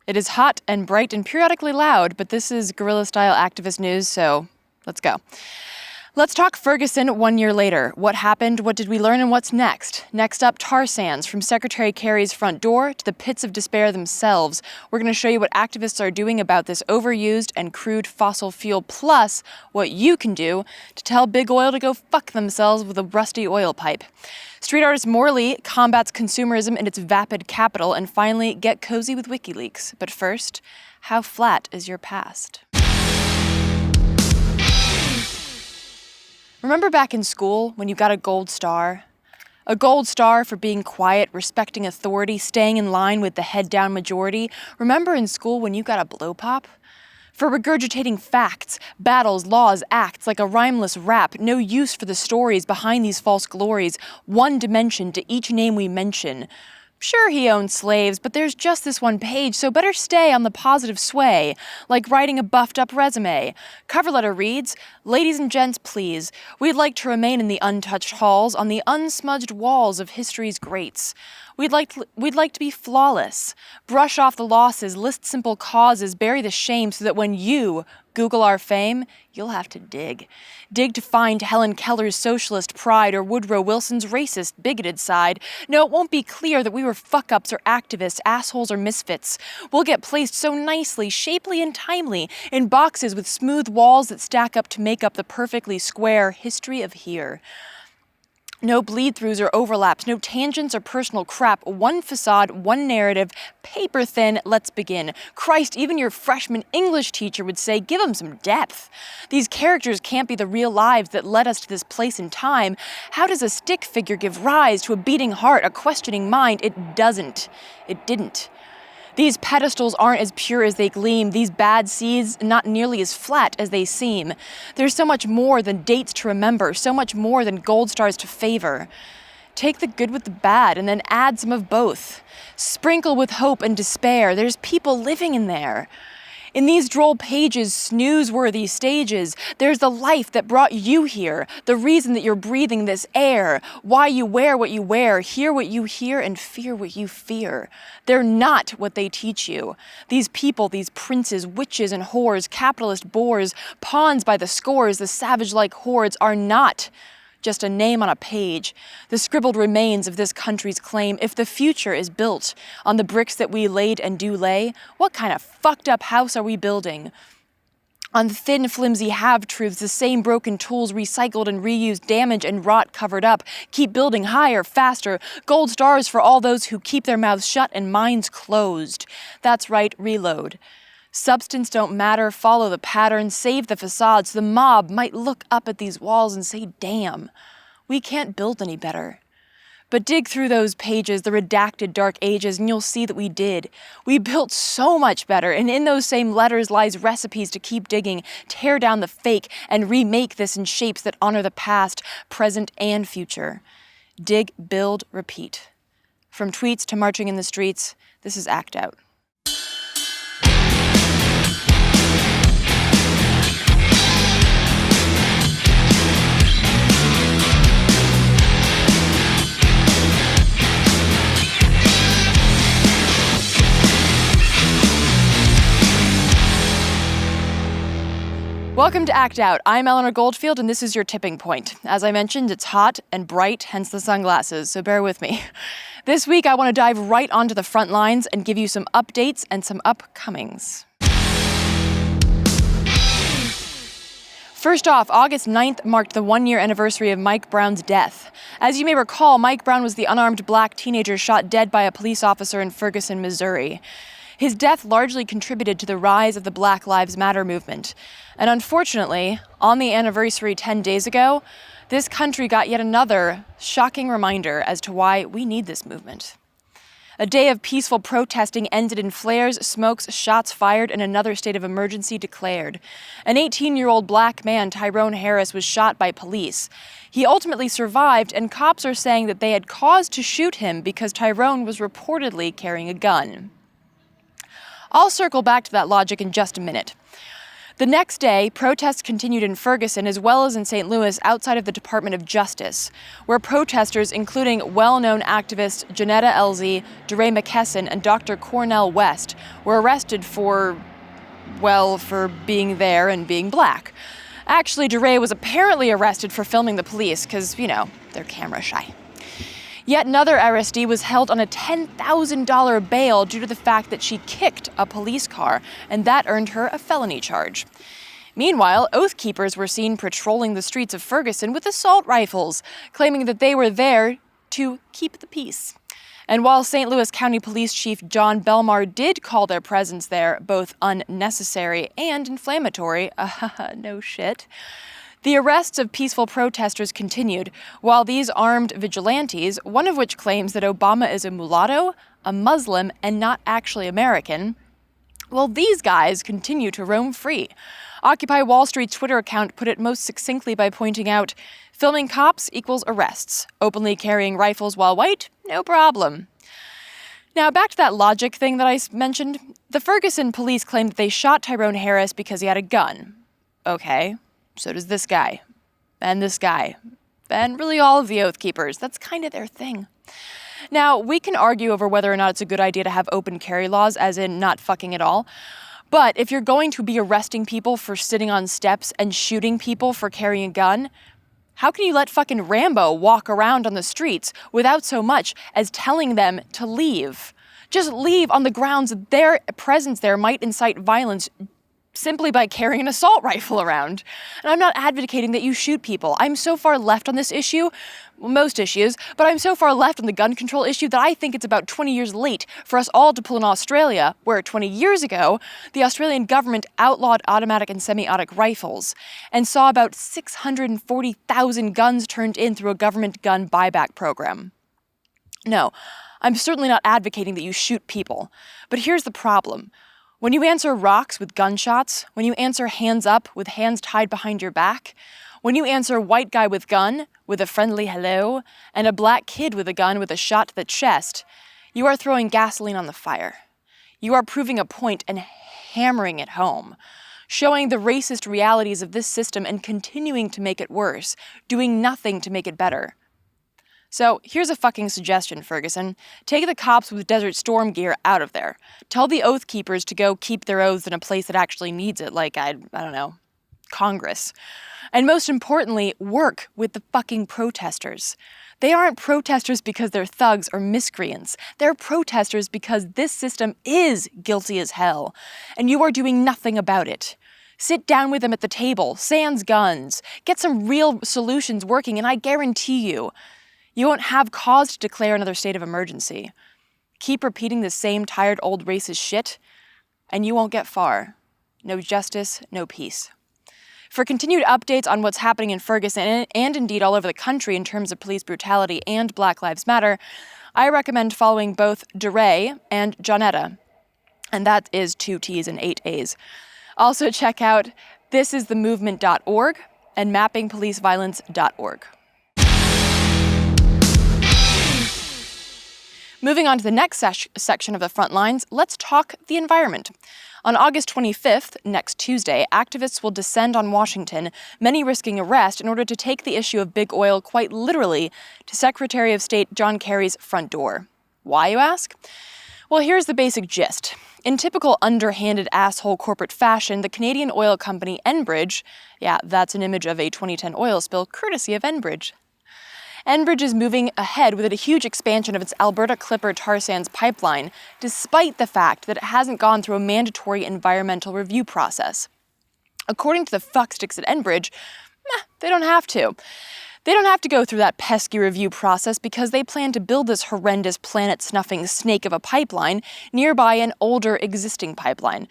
It is hot and bright and periodically loud, but this is guerrilla-style activist news, so let's go. Let's talk Ferguson 1 year later. What happened, what did we learn, and what's next? Next up, tar sands, from Secretary Kerry's front door to the pits of despair themselves. We're going to show you what activists are doing about this overused and crude fossil fuel, plus what you can do to tell big oil to go fuck themselves with a rusty oil pipe. Street artist Morley combats consumerism in its vapid capital, and finally, get cozy with WikiLeaks. But first, how flat is your past? Remember back in school when you got a gold star? A gold star for being quiet, respecting authority, staying in line with the head-down majority? Remember in school when you got a blow pop? For regurgitating facts, battles, laws, acts like a rhymeless rap, no use for the stories behind these false glories, one dimension to each name we mention. Sure, he owned slaves, but there's just this one page, so better stay on the positive sway, like writing a buffed-up resume. Cover letter reads, "Ladies and gents, please, we'd like to remain in the untouched halls on the unsmudged walls of history's greats. We'd like to be flawless, brush off the losses, list simple causes, bury the shame so that when you Google our fame, you'll have to dig. Dig to find Helen Keller's socialist pride or Woodrow Wilson's racist, bigoted side. No, it won't be clear that we were fuck-ups or activists, assholes or misfits. We'll get placed so nicely, shapely and timely, in boxes with smooth walls that stack up to make up the perfectly square history of here. No bleed-throughs or overlaps, no tangents or personal crap, one facade, one narrative, paper thin, let's begin. Christ, even your freshman English teacher would say, give them some depth. These characters can't be the real lives that led us to this place in time. How does a stick figure give rise to a beating heart, a questioning mind? It doesn't. It didn't. These pedestals aren't as pure as they gleam, these bad seeds not nearly as flat as they seem. There's so much more than dates to remember, so much more than gold stars to favor. Take the good with the bad and then add some of both. Sprinkle with hope and despair, there's people living in there. In these droll pages, snooze-worthy stages, there's the life that brought you here, the reason that you're breathing this air, why you wear what you wear, hear what you hear, and fear what you fear. They're not what they teach you. These people, these princes, witches and whores, capitalist bores, pawns by the scores, the savage-like hordes are not just a name on a page, the scribbled remains of this country's claim. If the future is built on the bricks that we laid and do lay, what kind of fucked up house are we building? On thin, flimsy have-truths, the same broken tools recycled and reused, damage and rot covered up. Keep building higher, faster, gold stars for all those who keep their mouths shut and minds closed. That's right, reload. Substance don't matter, follow the pattern, save the facades. The mob might look up at these walls and say, damn, we can't build any better. But dig through those pages, the redacted dark ages, and you'll see that we did. We built so much better, and in those same letters lies recipes to keep digging, tear down the fake, and remake this in shapes that honor the past, present, and future. Dig, build, repeat. From tweets to marching in the streets, this is Act Out. Welcome to Act Out. I'm Eleanor Goldfield, and this is your tipping point. As I mentioned, it's hot and bright, hence the sunglasses, so bear with me. This week, I want to dive right onto the front lines and give you some updates and some upcomings. First off, August 9th marked the one-year anniversary of Mike Brown's death. As you may recall, Mike Brown was the unarmed black teenager shot dead by a police officer in Ferguson, Missouri. His death largely contributed to the rise of the Black Lives Matter movement. And unfortunately, on the anniversary 10 days ago, this country got yet another shocking reminder as to why we need this movement. A day of peaceful protesting ended in flares, smokes, shots fired, and another state of emergency declared. An 18-year-old black man, Tyrone Harris, was shot by police. He ultimately survived, and cops are saying that they had cause to shoot him because Tyrone was reportedly carrying a gun. I'll circle back to that logic in just a minute. The next day, protests continued in Ferguson as well as in St. Louis outside of the Department of Justice, where protesters, including well-known activists Janetta Elzy, DeRay McKesson, and Dr. Cornel West, were arrested for being there and being black. Actually, DeRay was apparently arrested for filming the police because, they're camera shy. Yet another arrestee was held on a $10,000 bail due to the fact that she kicked a police car, and that earned her a felony charge. Meanwhile, Oath Keepers were seen patrolling the streets of Ferguson with assault rifles, claiming that they were there to keep the peace. And while St. Louis County Police Chief John Belmar did call their presence there both unnecessary and inflammatory, no shit, the arrests of peaceful protesters continued, while these armed vigilantes, one of which claims that Obama is a mulatto, a Muslim, and not actually American, well, these guys continue to roam free. Occupy Wall Street's Twitter account put it most succinctly by pointing out, filming cops equals arrests. Openly carrying rifles while white? No problem. Now, back to that logic thing that I mentioned. The Ferguson police claimed that they shot Tyrone Harris because he had a gun. Okay. So does this guy, and this guy, and really all of the Oath Keepers. That's kind of their thing. Now, we can argue over whether or not it's a good idea to have open carry laws, as in not fucking at all. But if you're going to be arresting people for sitting on steps and shooting people for carrying a gun, how can you let fucking Rambo walk around on the streets without so much as telling them to leave? Just leave on the grounds that their presence there might incite violence simply by carrying an assault rifle around. And I'm not advocating that you shoot people. I'm so far left on this issue, well, most issues, but I'm so far left on the gun control issue that I think it's about 20 years late for us all to pull in Australia, where 20 years ago, the Australian government outlawed automatic and semi-automatic rifles and saw about 640,000 guns turned in through a government gun buyback program. No, I'm certainly not advocating that you shoot people, but here's the problem. When you answer rocks with gunshots, when you answer hands up with hands tied behind your back, when you answer white guy with gun with a friendly hello, and a black kid with a gun with a shot to the chest, you are throwing gasoline on the fire. You are proving a point and hammering it home, showing the racist realities of this system and continuing to make it worse, doing nothing to make it better. So here's a fucking suggestion, Ferguson. Take the cops with Desert Storm gear out of there. Tell the Oath Keepers to go keep their oaths in a place that actually needs it, like, I don't know, Congress. And most importantly, work with the fucking protesters. They aren't protesters because they're thugs or miscreants. They're protesters because this system is guilty as hell, and you are doing nothing about it. Sit down with them at the table, sans guns. Get some real solutions working, and I guarantee you won't have cause to declare another state of emergency. Keep repeating the same tired old racist shit, and you won't get far. No justice, no peace. For continued updates on what's happening in Ferguson and indeed all over the country in terms of police brutality and Black Lives Matter, I recommend following both DeRay and Janetta, and that is 2 T's and 8 A's. Also check out thisisthemovement.org and mappingpoliceviolence.org. Moving on to the next section of the front lines, let's talk the environment. On August 25th, next Tuesday, activists will descend on Washington, many risking arrest in order to take the issue of big oil quite literally to Secretary of State John Kerry's front door. Why, you ask? Well, here's the basic gist. In typical underhanded asshole corporate fashion, the Canadian oil company Enbridge, yeah, that's an image of a 2010 oil spill courtesy of Enbridge. Enbridge is moving ahead with a huge expansion of its Alberta Clipper tar sands pipeline, despite the fact that it hasn't gone through a mandatory environmental review process. According to the fucksticks at Enbridge, they don't have to. They don't have to go through that pesky review process because they plan to build this horrendous planet-snuffing snake of a pipeline nearby an older existing pipeline.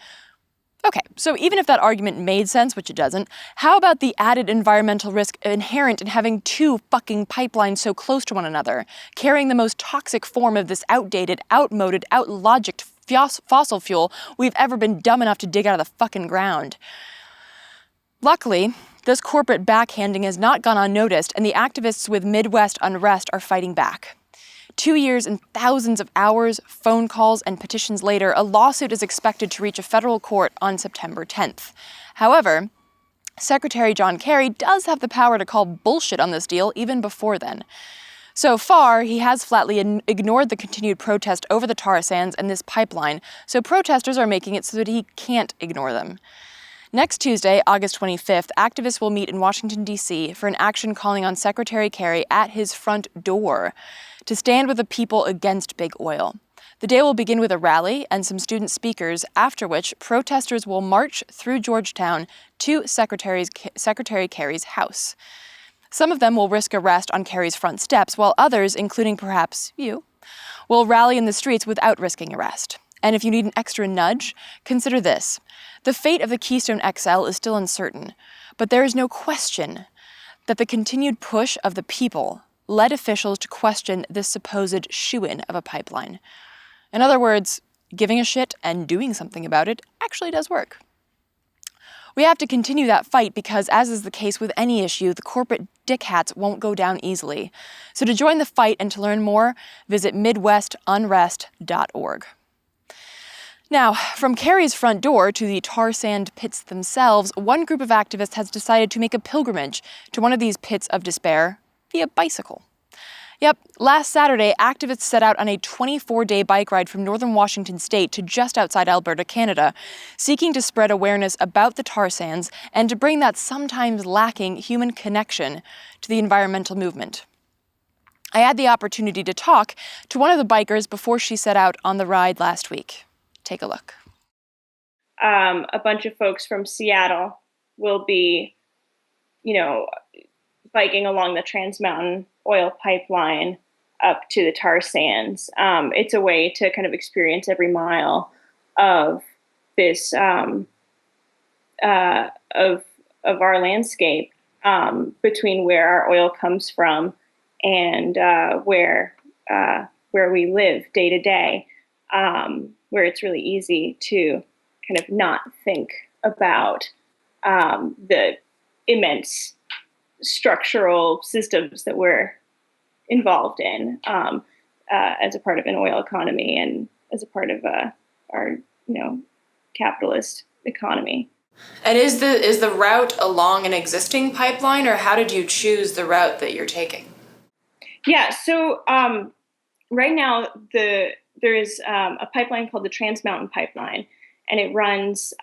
Okay, so even if that argument made sense, which it doesn't, how about the added environmental risk inherent in having 2 fucking pipelines so close to one another, carrying the most toxic form of this outdated, outmoded, outlogicked fossil fuel we've ever been dumb enough to dig out of the fucking ground? Luckily, this corporate backhanding has not gone unnoticed, and the activists with Midwest unrest are fighting back. 2 years and thousands of hours, phone calls, and petitions later, a lawsuit is expected to reach a federal court on September 10th. However, Secretary John Kerry does have the power to call bullshit on this deal even before then. So far, he has flatly ignored the continued protest over the tar sands and this pipeline, so protesters are making it so that he can't ignore them. Next Tuesday, August 25th, activists will meet in Washington, D.C. for an action calling on Secretary Kerry at his front door to stand with the people against big oil. The day will begin with a rally and some student speakers, after which protesters will march through Georgetown to Secretary Kerry's house. Some of them will risk arrest on Kerry's front steps, while others, including perhaps you, will rally in the streets without risking arrest. And if you need an extra nudge, consider this. The fate of the Keystone XL is still uncertain, but there is no question that the continued push of the people led officials to question this supposed shoo-in of a pipeline. In other words, giving a shit and doing something about it actually does work. We have to continue that fight because, as is the case with any issue, the corporate dickhats won't go down easily. So to join the fight and to learn more, visit MidwestUnrest.org. Now, from Kerry's front door to the tar sand pits themselves, one group of activists has decided to make a pilgrimage to one of these pits of despair via bicycle. Yep, last Saturday, activists set out on a 24-day bike ride from northern Washington state to just outside Alberta, Canada, seeking to spread awareness about the tar sands and to bring that sometimes lacking human connection to the environmental movement. I had the opportunity to talk to one of the bikers before she set out on the ride last week. Take a look. A bunch of folks from Seattle will be, biking along the Trans Mountain oil pipeline up to the tar sands. It's a way to kind of experience every mile of this of our landscape between where our oil comes from and where we live day to day, where it's really easy to kind of not think about the immense structural systems that we're involved in as a part of an oil economy and as a part of our capitalist economy. And is the route along an existing pipeline, or how did you choose the route that you're taking? Yeah, so right now there is a pipeline called the Trans Mountain Pipeline, and it runs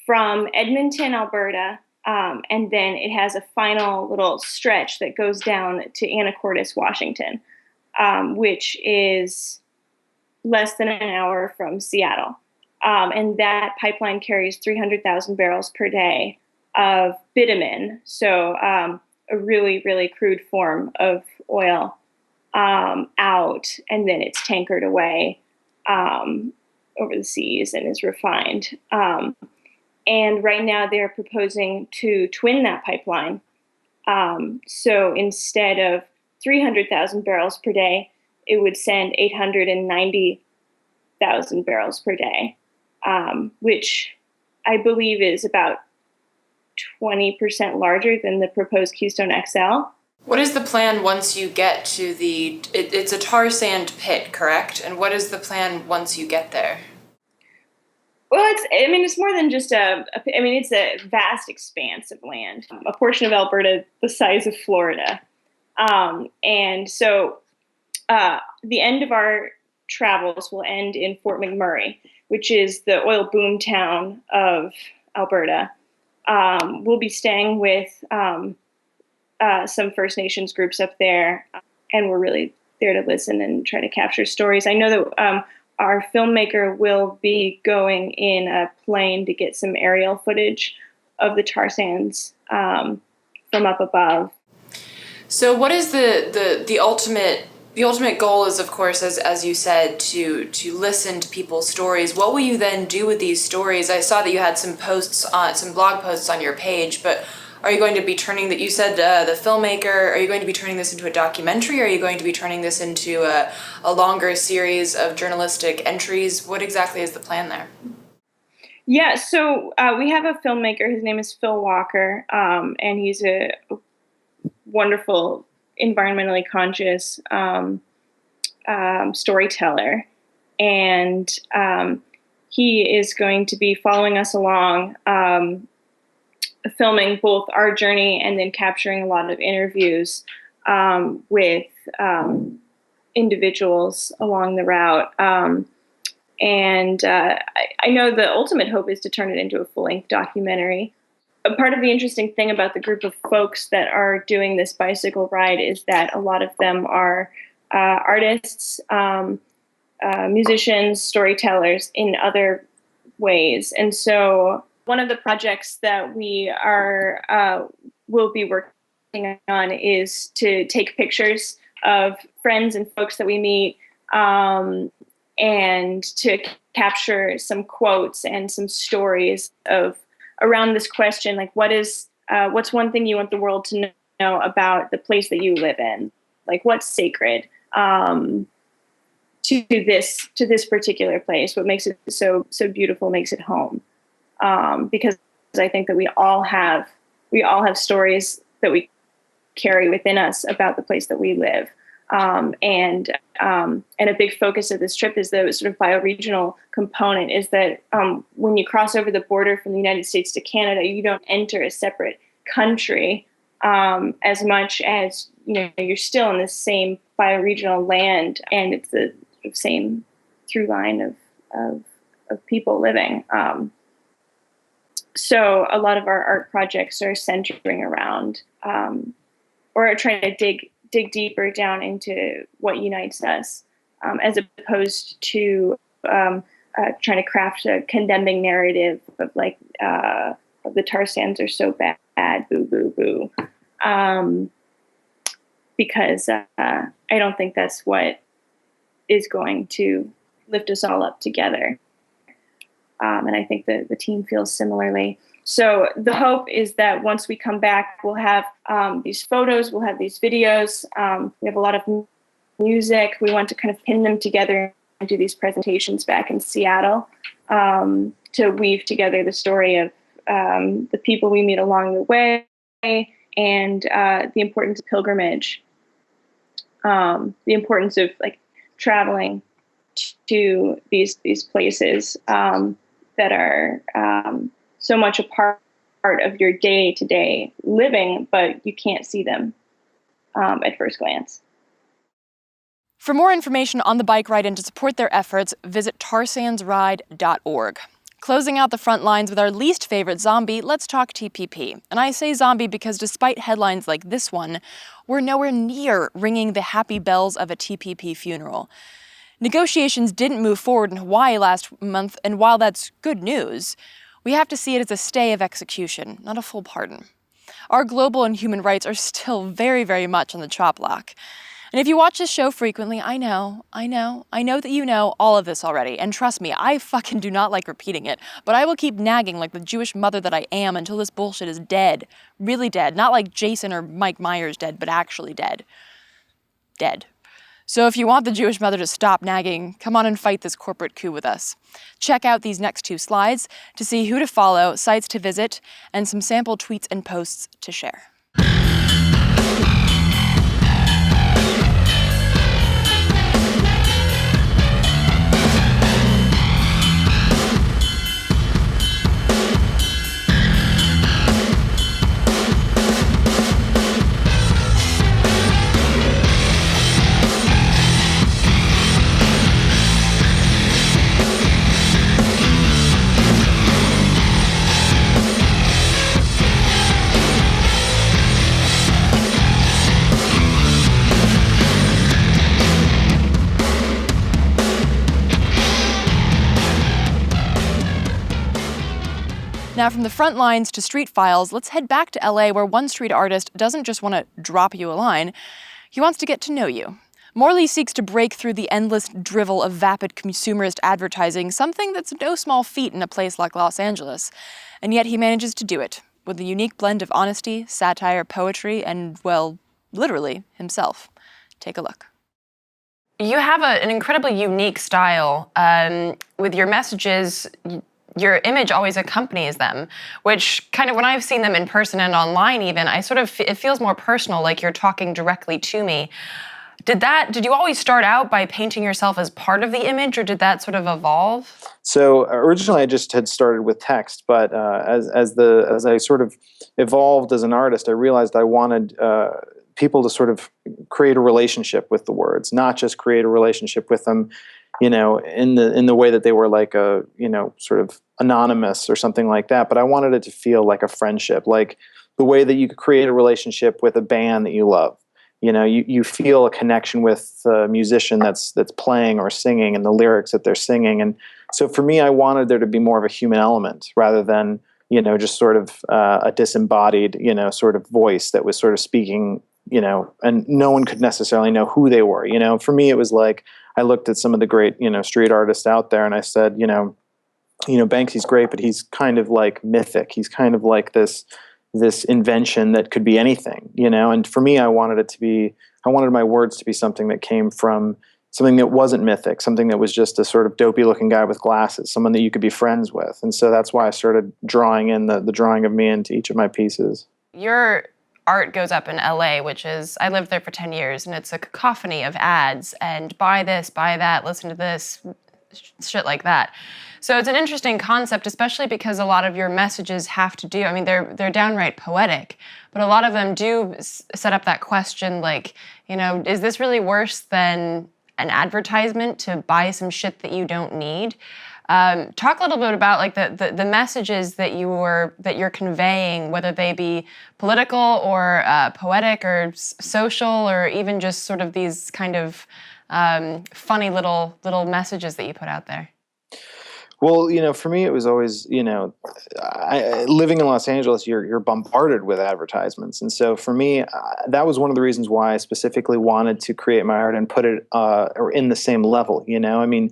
from Edmonton, Alberta. And then it has a final little stretch that goes down to Anacortes, Washington, which is less than an hour from Seattle. And that pipeline carries 300,000 barrels per day of bitumen, so a really, really crude form of oil, out, and then it's tankered away over the seas and is refined. And right now they're proposing to twin that pipeline. So instead of 300,000 barrels per day, it would send 890,000 barrels per day, which I believe is about 20% larger than the proposed Keystone XL. What is the plan once you get to it's a tar sand pit, correct? And what is the plan once you get there? Well, it's more than just it's a vast expanse of land, a portion of Alberta the size of Florida. And so the end of our travels will end in Fort McMurray, which is the oil boom town of Alberta. We'll be staying with some First Nations groups up there, and we're really there to listen and try to capture stories. I know that our filmmaker will be going in a plane to get some aerial footage of the tar sands from up above. So what is the ultimate goal is, of course, as you said, to listen to people's stories. What will you then do with these stories? I saw that you had some blog posts on your page, but are you going to be turning that? You said the filmmaker. Are you going to be turning this into a documentary? Or are you going to be turning this into a longer series of journalistic entries? What exactly is the plan there? Yeah, so we have a filmmaker. His name is Phil Walker, and he's a wonderful, environmentally conscious storyteller, and he is going to be following us along, filming both our journey and then capturing a lot of interviews with individuals along the route. And I know the ultimate hope is to turn it into a full-length documentary. A part of the interesting thing about the group of folks that are doing this bicycle ride is that a lot of them are artists, musicians, storytellers in other ways. And so one of the projects that we will be working on is to take pictures of friends and folks that we meet, and to capture some quotes and some stories around this question, like what's one thing you want the world to know about the place that you live in? Like what's sacred to this particular place? What makes it so beautiful, makes it home? Because I think that we all have stories that we carry within us about the place that we live. And a big focus of this trip is the sort of bioregional component, is that when you cross over the border from the United States to Canada, you don't enter a separate country as much as, you're still in the same bioregional land, and it's the same through line of people living. So a lot of our art projects are centering around or are trying to dig deeper down into what unites us, as opposed to trying to craft a condemning narrative of the tar sands are so bad, boo, boo, boo. Because I don't think that's what is going to lift us all up together. And I think that the team feels similarly. So the hope is that once we come back, we'll have these photos, we'll have these videos. We have a lot of music. We want to kind of pin them together and do these presentations back in Seattle to weave together the story of the people we meet along the way and the importance of pilgrimage, the importance of traveling to these places that are so much a part of your day-to-day living, but you can't see them at first glance. For more information on the bike ride and to support their efforts, visit tarsandsride.org. Closing out the front lines with our least favorite zombie, let's talk TPP. And I say zombie because despite headlines like this one, we're nowhere near ringing the happy bells of a TPP funeral. Negotiations didn't move forward in Hawaii last month, and while that's good news, we have to see it as a stay of execution, not a full pardon. Our global and human rights are still very, very much on the chop block. And if you watch this show frequently, I know that you know all of this already. And trust me, I fucking do not like repeating it, but I will keep nagging like the Jewish mother that I am until this bullshit is dead. Really dead. Not like Jason or Mike Myers dead, but actually dead. Dead. So if you want the Jewish mother to stop nagging, come on and fight this corporate coup with us. Check out these next 2 slides to see who to follow, sites to visit, and some sample tweets and posts to share. Now, from the front lines to street files, let's head back to LA, where one street artist doesn't just want to drop you a line, he wants to get to know you. Morley seeks to break through the endless drivel of vapid consumerist advertising, something that's no small feat in a place like Los Angeles. And yet he manages to do it, with a unique blend of honesty, satire, poetry, and, well, literally, himself. Take a look. You have an incredibly unique style. With your messages, your image always accompanies them, which kind of, when I've seen them in person and online even, it feels more personal, like you're talking directly to me. Did you always start out by painting yourself as part of the image, or did that sort of evolve? So originally, I just had started with text, but as I sort of evolved as an artist, I realized I wanted people to sort of create a relationship with the words, not just create a relationship with them, in the way that they were like a sort of anonymous or something like that. But I wanted it to feel like a friendship, like the way that you could create a relationship with a band that you love. You feel a connection with the musician that's playing or singing and the lyrics that they're singing. And so for me, I wanted there to be more of a human element rather than, just sort of a disembodied, sort of voice that was sort of speaking, and no one could necessarily know who they were. For me, it was like I looked at some of the great, street artists out there and I said, Banksy's great, but he's kind of like mythic. He's kind of like this invention that could be anything, and for me, I wanted my words to be something that came from something that wasn't mythic, something that was just a sort of dopey looking guy with glasses, someone that you could be friends with. And so that's why I started drawing in the drawing of me into each of my pieces. Your art goes up in LA, which is, I lived there for 10 years, and it's a cacophony of ads and buy this, buy that, listen to this, shit like that. So it's an interesting concept, especially because a lot of your messages have to do, I mean, they're downright poetic, but a lot of them do set up that question like, is this really worse than an advertisement to buy some shit that you don't need? Talk a little bit about like the messages that you're conveying, whether they be political or poetic or social, or even just sort of these kind of funny little messages that you put out there. Well, for me, it was always, living in Los Angeles, you're bombarded with advertisements. And so for me, that was one of the reasons why I specifically wanted to create my art and put it or in the same level. I mean,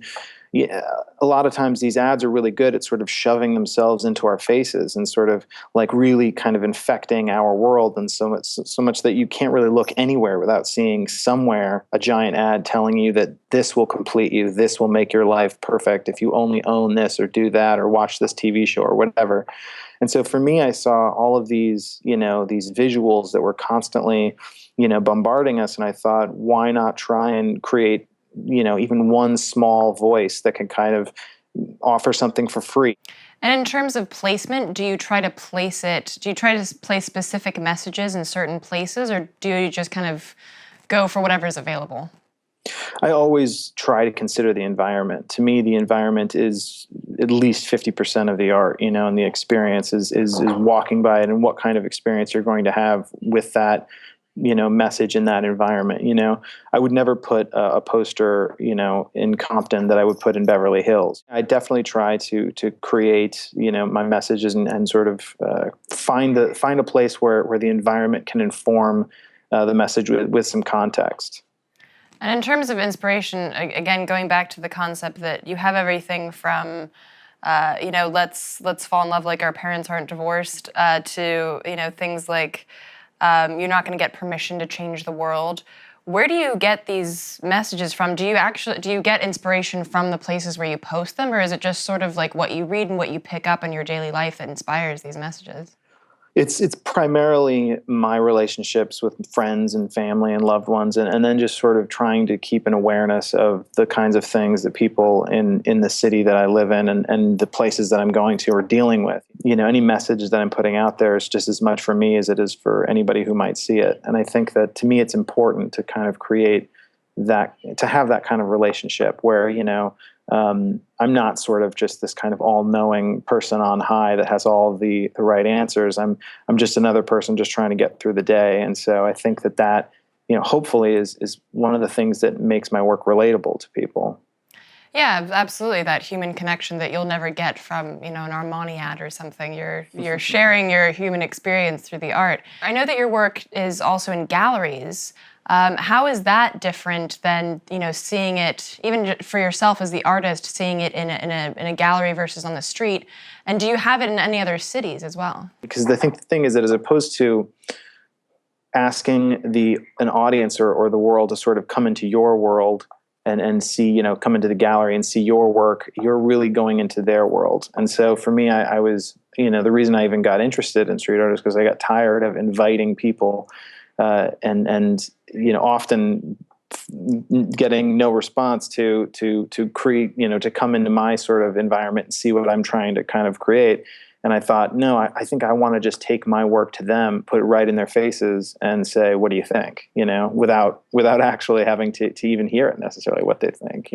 a lot of times these ads are really good at sort of shoving themselves into our faces and sort of like really kind of infecting our world, and so much that you can't really look anywhere without seeing somewhere a giant ad telling you that this will complete you, this will make your life perfect if you only own this or do that or watch this TV show or whatever. And so for me, I saw all of these, these visuals that were constantly, bombarding us, and I thought, why not try and create even one small voice that can kind of offer something for free. And in terms of placement, do you try to place specific messages in certain places, or do you just kind of go for whatever is available? I always try to consider the environment. To me, the environment is at least 50% of the art, and the experience is walking by it and what kind of experience you're going to have with that message in that environment. I would never put a poster, in Compton that I would put in Beverly Hills. I definitely try to create, my messages and sort of find a place where the environment can inform the message with some context. And in terms of inspiration, again, going back to the concept that you have everything from let's fall in love like our parents aren't divorced, to things like you're not going to get permission to change the world. Where do you get these messages from? Do you get inspiration from the places where you post them, or is it just sort of like what you read and what you pick up in your daily life that inspires these messages? It's primarily my relationships with friends and family and loved ones, and then just sort of trying to keep an awareness of the kinds of things that people in the city that I live in and the places that I'm going to are dealing with. Any message that I'm putting out there is just as much for me as it is for anybody who might see it. And I think that to me it's important to kind of create that, to have that kind of relationship where, I'm not sort of just this kind of all-knowing person on high that has all the right answers. I'm just another person just trying to get through the day. And so I think that hopefully is one of the things that makes my work relatable to people. Yeah, absolutely. That human connection that you'll never get from, an Armani ad or something. You're sharing your human experience through the art. I know that your work is also in galleries. How is that different than, seeing it, even for yourself as the artist, seeing it in a gallery versus on the street? And do you have it in any other cities as well? Because I think the thing is that as opposed to asking an audience or the world to sort of come into your world and see, come into the gallery and see your work, you're really going into their world. And so for me, I was, the reason I even got interested in street art is because I got tired of inviting people and often getting no response to create, to come into my sort of environment and see what I'm trying to kind of create. And I thought, no, I think I want to just take my work to them, put it right in their faces, and say, what do you think? Without actually having to even hear it necessarily what they think.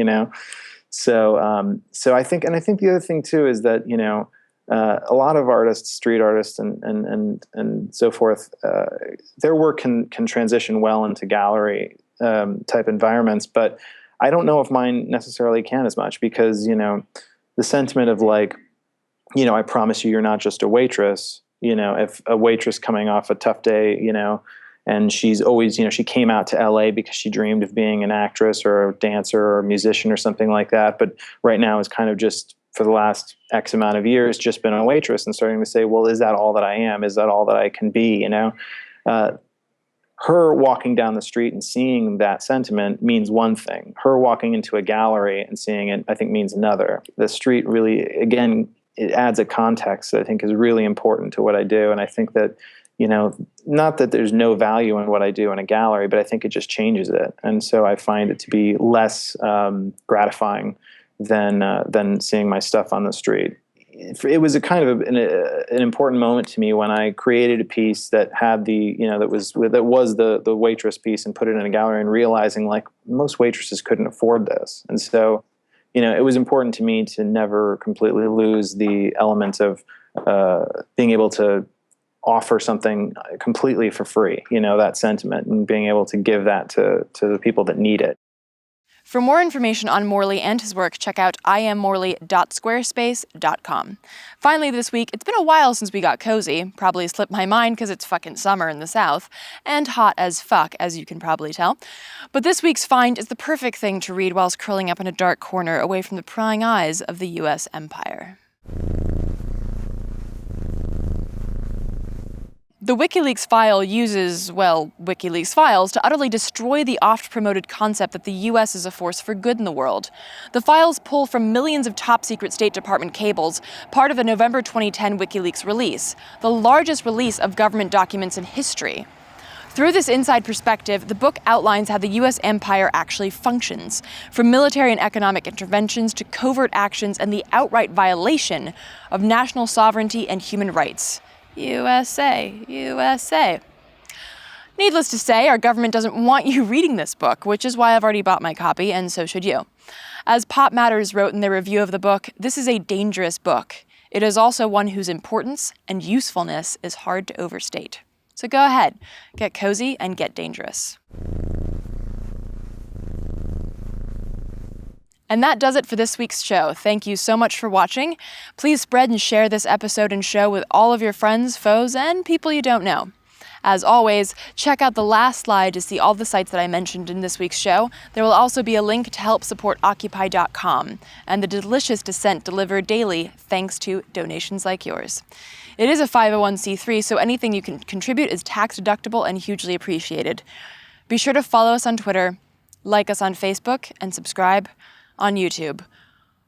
So I think the other thing too is that a lot of artists, street artists, and so forth, their work can transition well into gallery type environments, but I don't know if mine necessarily can as much, because the sentiment of like, I promise you're not just a waitress. If a waitress coming off a tough day, and she's always, she came out to LA because she dreamed of being an actress or a dancer or a musician or something like that, but right now is kind of just, for the last X amount of years, just been a waitress, and starting to say, well, is that all that I am? Is that all that I can be? Her walking down the street and seeing that sentiment means one thing. Her walking into a gallery and seeing it, I think, means another. The street really, again, it adds a context that I think is really important to what I do. And I think that, not that there's no value in what I do in a gallery, but I think it just changes it. And so I find it to be less gratifying than seeing my stuff on the street. It was a kind of an important moment to me when I created a piece that had that was the waitress piece, and put it in a gallery, and realizing like most waitresses couldn't afford this. And so, it was important to me to never completely lose the element of being able to offer something completely for free, that sentiment, and being able to give that to the people that need it. For more information on Morley and his work, check out iammorley.squarespace.com. Finally this week, it's been a while since we got cozy. Probably slipped my mind because it's fucking summer in the South, and hot as fuck, as you can probably tell. But this week's find is the perfect thing to read whilst curling up in a dark corner away from the prying eyes of the U.S. empire. The WikiLeaks file uses, WikiLeaks files to utterly destroy the oft-promoted concept that the US is a force for good in the world. The files pull from millions of top-secret State Department cables, part of a November 2010 WikiLeaks release, the largest release of government documents in history. Through this inside perspective, the book outlines how the U.S. empire actually functions, from military and economic interventions to covert actions and the outright violation of national sovereignty and human rights. USA, USA. Needless to say, our government doesn't want you reading this book, which is why I've already bought my copy, and so should you. As Pop Matters wrote in their review of the book, this is a dangerous book. It is also one whose importance and usefulness is hard to overstate. So go ahead, get cozy and get dangerous. And that does it for this week's show. Thank you so much for watching. Please spread and share this episode and show with all of your friends, foes, and people you don't know. As always, check out the last slide to see all the sites that I mentioned in this week's show. There will also be a link to help support Occupy.com and the delicious dissent delivered daily thanks to donations like yours. It is a 501c3, so anything you can contribute is tax deductible and hugely appreciated. Be sure to follow us on Twitter, like us on Facebook, and subscribe on YouTube.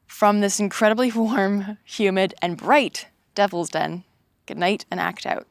From this incredibly warm, humid, and bright Devil's Den, good night and act out.